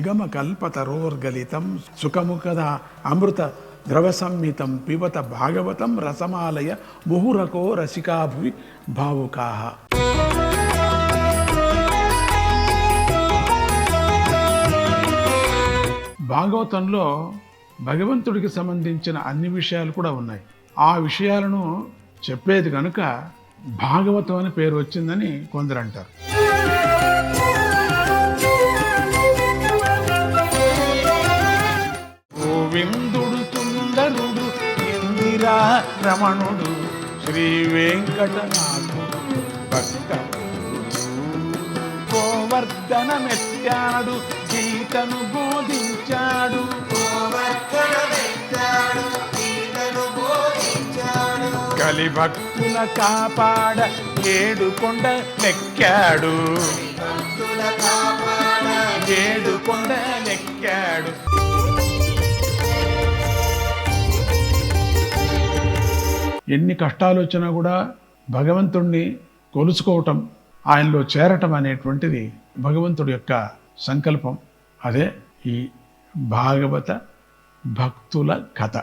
నిగమ కల్పతరోర్గలితం సుఖముఖద అమృత ద్రవ సంహితం పిబత భాగవతం రసమాలయ ముహురకో రసికాభువి భావుకాః. భాగవతంలో భగవంతుడికి సంబంధించిన అన్ని విషయాలు కూడా ఉన్నాయి. ఆ విషయాలను చెప్పేది కనుక భాగవతం అని పేరు వచ్చిందని కొందరు అంటారు. గోవిందుడు సుందరుడు ఇందిరా రమణుడు శ్రీ వెంకటనాథుడు భక్త గోవర్ధనమెత్తాడు గీతను బోధించాడు. కలి భక్తుల కాపాడ ఏడు కొండ లెక్కాడు. ఏడు కొండ లెక్కాడు. ఎన్ని కష్టాలు వచ్చినా కూడా భగవంతుణ్ణి కొలుసుకోవటం, ఆయనలో చేరటం అనేటువంటిది భగవంతుడి యొక్క సంకల్పం. అదే ఈ భాగవత భక్తుల కథ.